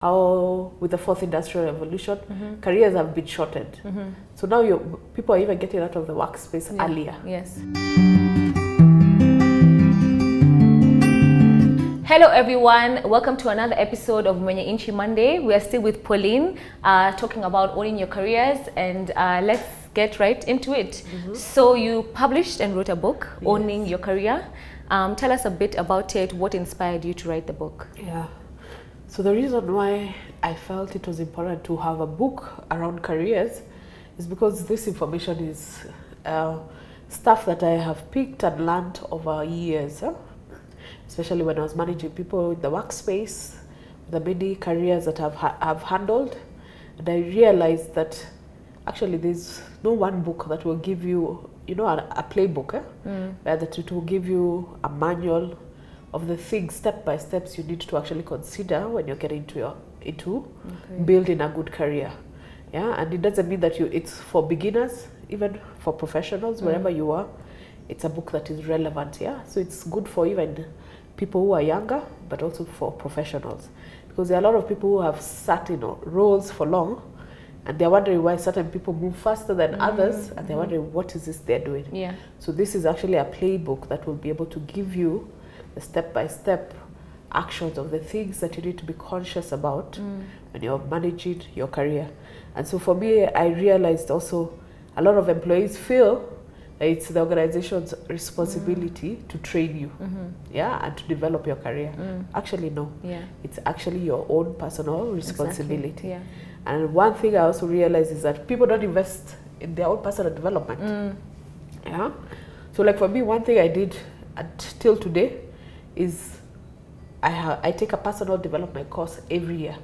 how with the fourth industrial revolution, careers have been shortened. So now people are even getting out of the workspace earlier. Yes. Hello everyone, welcome to another episode of Mwenye Monday. We are still with Pauline, talking about owning your careers, and let's get right into it. So you published and wrote a book, Owning Your Career. Tell us a bit about it. What inspired you to write the book? Yeah. So the reason why I felt it was important to have a book around careers is because this information is stuff that I have picked and learned over years, especially when I was managing people in the workspace, the many careers that I've handled. And I realized that actually there's no one book that will give you, a playbook, that it will give you a manual of the things, step by steps you need to actually consider when you're getting into building a good career. Yeah, and it doesn't mean that it's for beginners, even for professionals, wherever you are. It's a book that is relevant. Yeah, so it's good for even people who are younger, but also for professionals, because there are a lot of people who have sat in roles for long, and they're wondering why certain people move faster than others, and they're wondering what is this they're doing. Yeah. So this is actually a playbook that will be able to give you the step-by-step actions of the things that you need to be conscious about when you're managing your career. And so for me, I realized also a lot of employees feel that it's the organization's responsibility to train you, and to develop your career. Actually, no. Yeah. It's actually your own personal responsibility. Exactly. Yeah. And one thing I also realized is that people don't invest in their own personal development. Yeah. So like for me, one thing I did until today is I take a personal development course every year.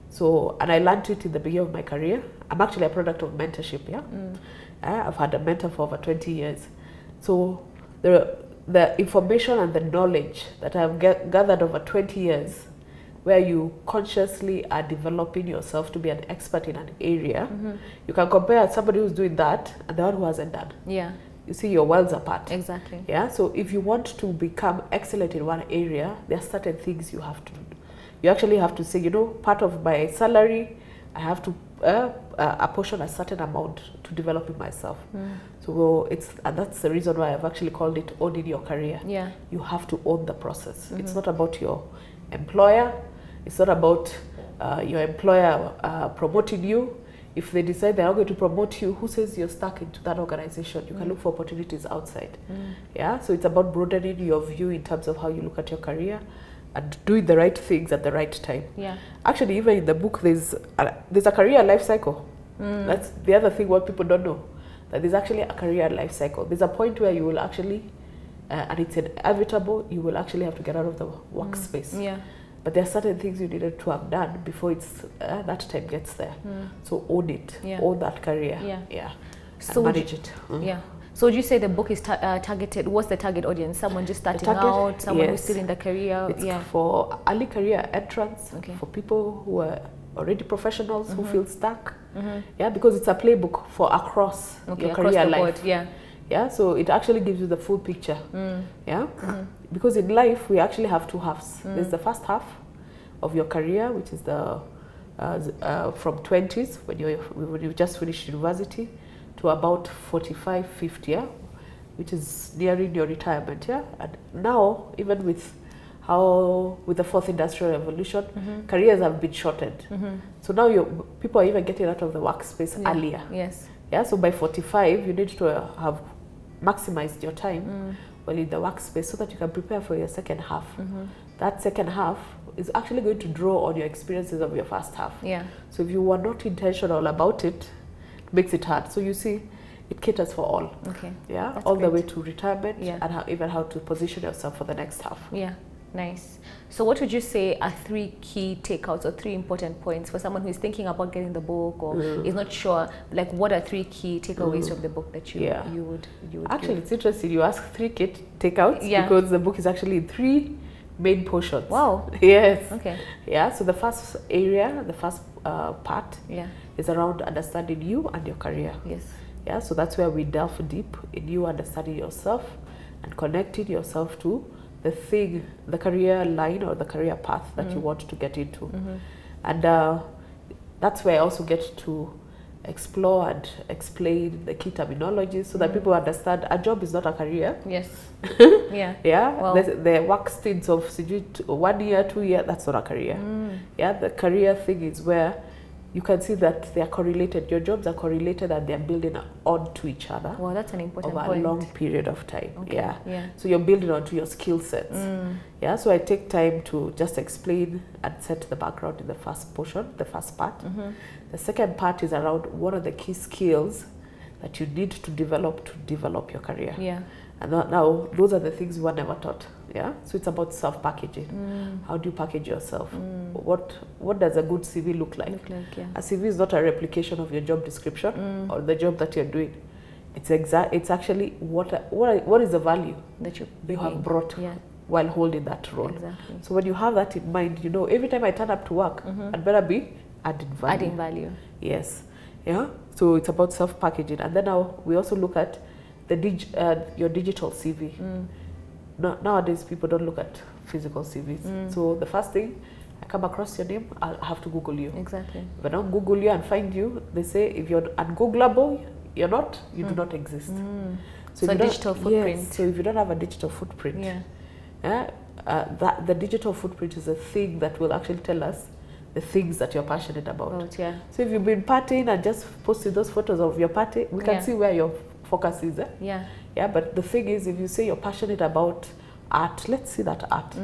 So, and I learned it in the beginning of my career. I'm actually a product of mentorship. I've had a mentor for over 20 years. So the information and the knowledge that I've gathered over 20 years, where you consciously are developing yourself to be an expert in an area, you can compare somebody who's doing that and the one who hasn't done. Yeah. You see your worlds apart. Exactly. Yeah. So if you want to become excellent in one area, there are certain things you have to do. You actually have to say, part of my salary, I have to apportion a certain amount to developing myself. So and that's the reason why I've actually called it owning your career. Yeah. You have to own the process. It's not about your employer. It's not about your employer promoting you. If they decide they're not going to promote you, who says you're stuck into that organization? You can look for opportunities outside. Yeah, so it's about broadening your view in terms of how you look at your career and doing the right things at the right time. Yeah. Actually, even in the book, there's a career life cycle. That's the other thing what people don't know, that there's actually a career life cycle. There's a point where you will actually, and it's inevitable, you will actually have to get out of the workspace. Yeah. But there are certain things you needed to have done before that time gets there. So own it, own that career, so and manage it. Yeah. So would you say the book is targeted? What's the target audience? Someone just starting out, someone who's still in the career? It's for early career entrance, for people who are already professionals who feel stuck. Yeah, because it's a playbook for across your career life. Board. Yeah, so it actually gives you the full picture. Yeah, because in life we actually have two halves. There's the first half of your career, which is the from 20s when you just finished university to about 45, 50, which is nearing your retirement. Yeah, and now even with the fourth industrial revolution, careers have been shortened. So now people are even getting out of the workspace earlier. Yes. Yeah, so by 45, you need to have maximized your time while in the workspace so that you can prepare for your second half. That second half is actually going to draw on your experiences of your first half. Yeah. So if you were not intentional about it, it makes it hard. So you see, it caters for all. Okay. Yeah, that's all great. The way to retirement and even how to position yourself for the next half. Yeah. Nice. So what would you say are 3 key takeouts or 3 important points for someone who is thinking about getting the book or is not sure? Like, what are 3 key takeaways from the book that you would actually give? It's interesting you ask 3 key takeouts because the book is actually in 3 main portions. Wow. Yes. Okay. Yeah. So the first area, the first part is around understanding you and your career. Yes. Yeah. So that's where we delve deep in you understanding yourself and connecting yourself to the career line or the career path that you want to get into. And that's where I also get to explore and explain the key terminology so that people understand a job is not a career. Yes. Yeah. Yeah. Well, the work stints of 1 year, 2 years, that's not a career. Yeah. The career thing is where you can see that they are correlated. Your jobs are correlated and they're building onto each other. Well, that's an important over point. a long period of time. Okay. Yeah. Yeah. So you're building onto your skill sets. Yeah. So I take time to just explain and set the background in the first portion, the first part. The second part is around what are the key skills that you need to develop your career. Yeah. And now those are the things we were never taught. Yeah. So it's about self-packaging. How do you package yourself? What does a good CV look like? Yeah. A CV is not a replication of your job description or the job that you're doing. It's actually what is the value that you have brought yeah. while holding that role. Exactly. So when you have that in mind, you know every time I turn up to work, I'd better be adding value. Adding value. Yes. Yeah. So it's about self-packaging, and then now we also look at your digital CV. Nowadays, people don't look at physical CVs. So the first thing, I come across your name, I'll have to Google you. Exactly. If I don't Google you and find you, they say if you're ungoogleable, you do not exist. So a digital footprint. Yes, so if you don't have a digital footprint, the digital footprint is a thing that will actually tell us the things that you're passionate about. Yeah. So if you've been partying and just posted those photos of your party, we can see where your focus is. Yeah. Yeah, but the thing is, if you say you're passionate about art, let's see that art.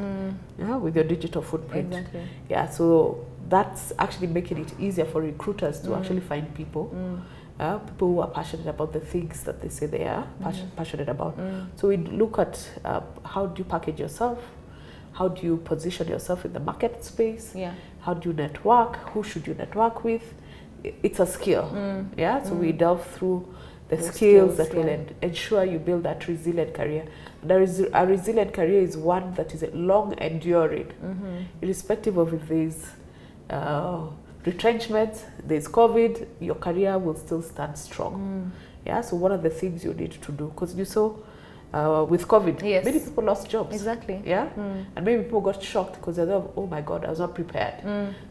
Yeah, with your digital footprint. Exactly. Yeah, so that's actually making it easier for recruiters to actually find people. People who are passionate about the things that they say they are passionate about. So we look at how do you package yourself, how do you position yourself in the market space, how do you network, who should you network with. It's a skill. Yeah, so we delve through the skills that will ensure you build that resilient career. A resilient career is one that is long enduring, irrespective of if there's retrenchment, there's COVID, your career will still stand strong. Yeah, so what are the things you need to do? Because you saw with COVID, many people lost jobs. Exactly. Yeah, and many people got shocked because they thought, oh my God, I was not prepared.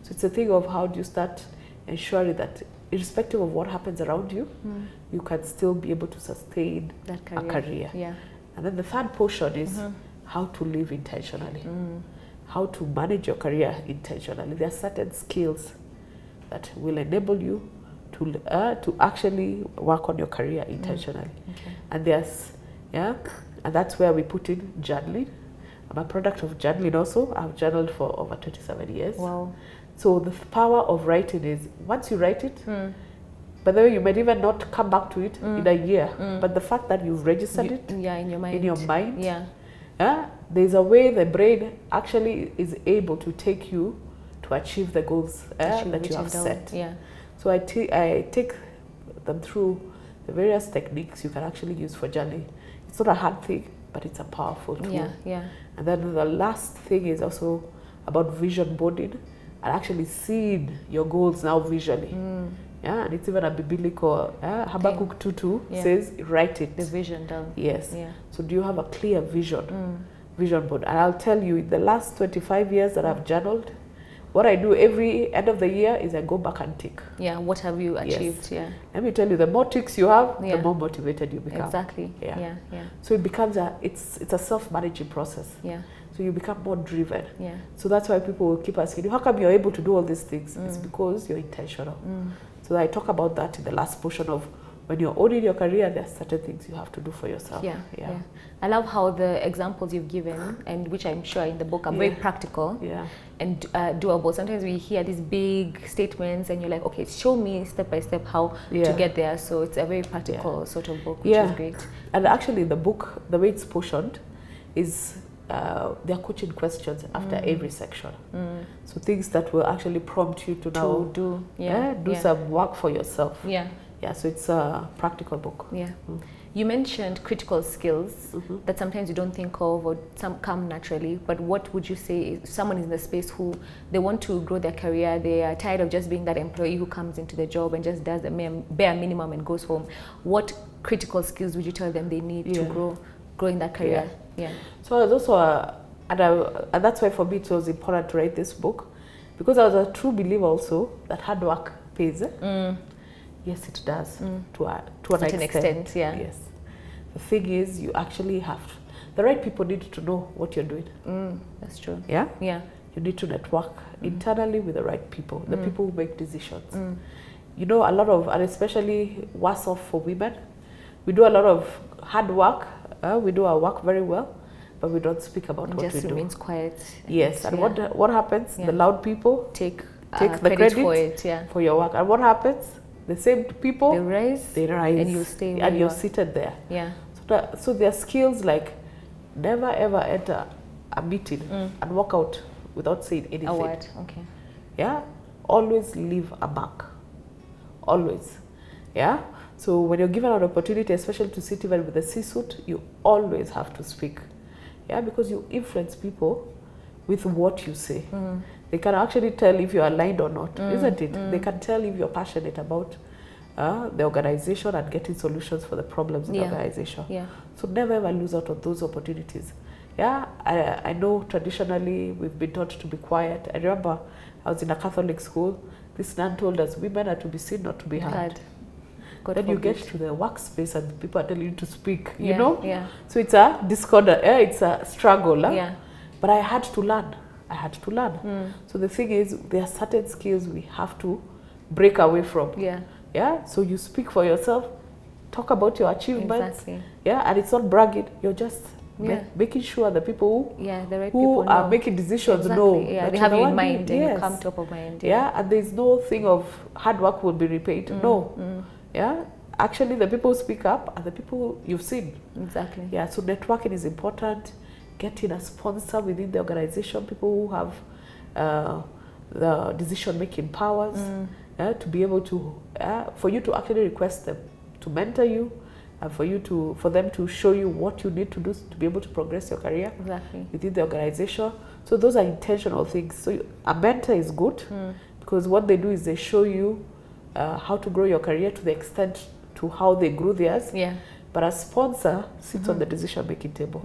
So it's a thing of how do you start ensuring that irrespective of what happens around you, you can still be able to sustain a career. Yeah. And then the third portion is how to live intentionally, how to manage your career intentionally. There are certain skills that will enable you to actually work on your career intentionally. And and that's where we put in journaling. I'm a product of journaling also. I've journaled for over 27 years. Wow. So the power of writing is once you write it, by the way, you might even not come back to it in a year, but the fact that you've registered it in your mind, there's a way the brain actually is able to take you to achieve the goals that you have set. Yeah. So I take them through the various techniques you can actually use for journaling. It's not a hard thing, but it's a powerful tool. Yeah. And then the last thing is also about vision boarding and actually seeing your goals now visually. Yeah, and it's even a biblical Habakkuk 2:2 says, write it. The vision down. Yes. Yeah. So do you have a clear vision? Vision board. And I'll tell you, in the last 25 years that I've journaled, what I do every end of the year is I go back and tick. Yeah, what have you achieved? Yeah. Let me tell you, the more ticks you have, the more motivated you become. Exactly. Yeah. So it becomes it's a self-managing process. Yeah. So you become more driven. Yeah. So that's why people will keep asking you, how come you're able to do all these things? It's because you're intentional. So I talk about that in the last portion of when you're owning your career, there are certain things you have to do for yourself. Yeah. I love how the examples you've given, and which I'm sure in the book are very practical and doable. Sometimes we hear these big statements and you're like, okay, show me step by step how to get there. So it's a very practical sort of book, which is great. And actually the book, the way it's portioned is there are coaching questions after every section. So things that will actually prompt you to now do some work for yourself. Yeah, so it's a practical book. Yeah. You mentioned critical skills that sometimes you don't think of or some come naturally, but what would you say if someone is in the space who they want to grow their career, they are tired of just being that employee who comes into the job and just does the bare minimum and goes home? What critical skills would you tell them they need to grow in that career? Yeah. So there's also and that's why for me it was important to write this book, because I was a true believer also that hard work pays. Yes, it does to an extent. Yeah. Yes. The thing is, you actually have the right people need to know what you're doing. That's true. Yeah. Yeah. You need to network internally with the right people, the people who make decisions. You know, a lot of, and especially worse off for women, we do a lot of hard work. We do our work very well, but we don't speak about what we do. Just remains quiet. Yes, and what happens? The loud people take the credit for it. Yeah. For your work, and what happens? The same people they rise, and you stay and you're seated there. Yeah. So there are skills like never ever enter a meeting and walk out without saying anything. A word. Okay. Yeah. Always leave a mark. Always. Yeah. So when you're given an opportunity, especially to sit even with the C-suite, you always have to speak. Yeah, because you influence people with what you say. They can actually tell if you're aligned or not, isn't it? They can tell if you're passionate about the organization and getting solutions for the problems in the organization. Yeah. So never ever lose out on those opportunities. Yeah, I know traditionally we've been taught to be quiet. I remember I was in a Catholic school. This nun told us women are to be seen, not to be heard. Then you get to the workspace and people are telling you to speak, you know? Yeah. So it's a discord, it's a struggle. Yeah. But I had to learn. So the thing is, there are certain skills we have to break away from. Yeah. Yeah. So you speak for yourself, talk about your achievements. Exactly. Yeah. And it's not bragging. You're just making sure the people who are making decisions know. Yeah. They have you in mind and you come top of mind. Yeah. And there's no thing of hard work will be repaid. No. Yeah. Actually, the people who speak up are the people you've seen. Exactly. Yeah. So networking is important. Getting a sponsor within the organization, people who have the decision-making powers, to be able to, for you to actually request them to mentor you, and for them to show you what you need to do to be able to progress your career within the organization. So those are intentional things. So a mentor is good because what they do is they show you how to grow your career to the extent to how they grew theirs. Yeah. But a sponsor sits on the decision-making table.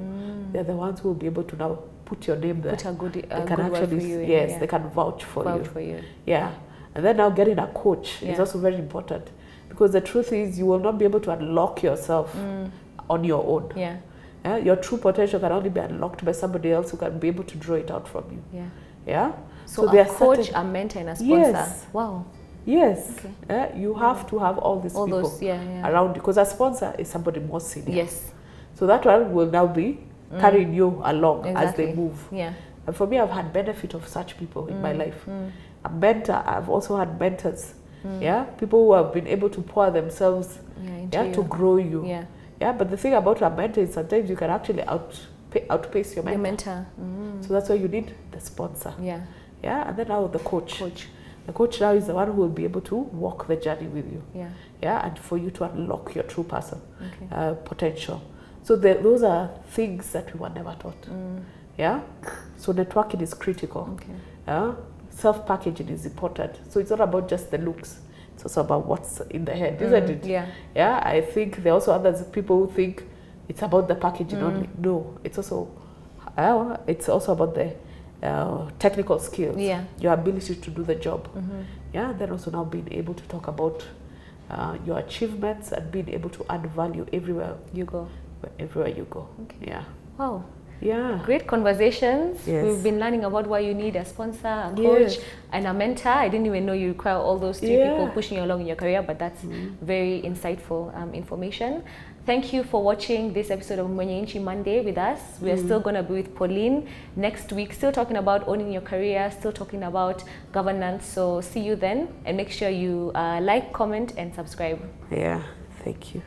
They're the ones who will be able to now put your name there. Put a good, they can good actually, word for you. yes, they can vouch for you. Yeah. And then now getting a coach is also very important because the truth is you will not be able to unlock yourself on your own. Yeah. Your true potential can only be unlocked by somebody else who can be able to draw it out from you. Yeah. Yeah. So a coach, a mentor, and a sponsor. Yes. Wow. Yes, you have to have all these people around you because a sponsor is somebody more senior. Yes. So that one will now be carrying you along as they move. Yeah. And for me, I've had benefit of such people in my life. A mentor, I've also had mentors. Yeah, people who have been able to pour themselves to grow you. Yeah. Yeah, but the thing about a mentor is sometimes you can actually outpace your mentor. Your mentor. So that's why you need the sponsor. Yeah. Yeah, and then now the coach. The coach now is the one who will be able to walk the journey with you. Yeah. Yeah, and for you to unlock your true person potential. So those are things that we were never taught. Yeah. So networking is critical. Self-packaging is important. So it's not about just the looks. It's also about what's in the head, isn't it? Yeah. Yeah. I think there are also others people who think it's about the packaging only. No, it's also about the technical skills, your ability to do the job. Yeah, then also now being able to talk about your achievements and being able to add value everywhere you go. Okay. Yeah. Wow. Yeah. Great conversations. Yes. We've been learning about why you need a sponsor, a coach, and a mentor. I didn't even know you require all those three people pushing you along in your career, but that's very insightful information. Thank you for watching this episode of Mwangi Monday with us. We are still going to be with Pauline next week, still talking about owning your career, still talking about governance. So see you then, and make sure you like, comment, and subscribe. Yeah, thank you.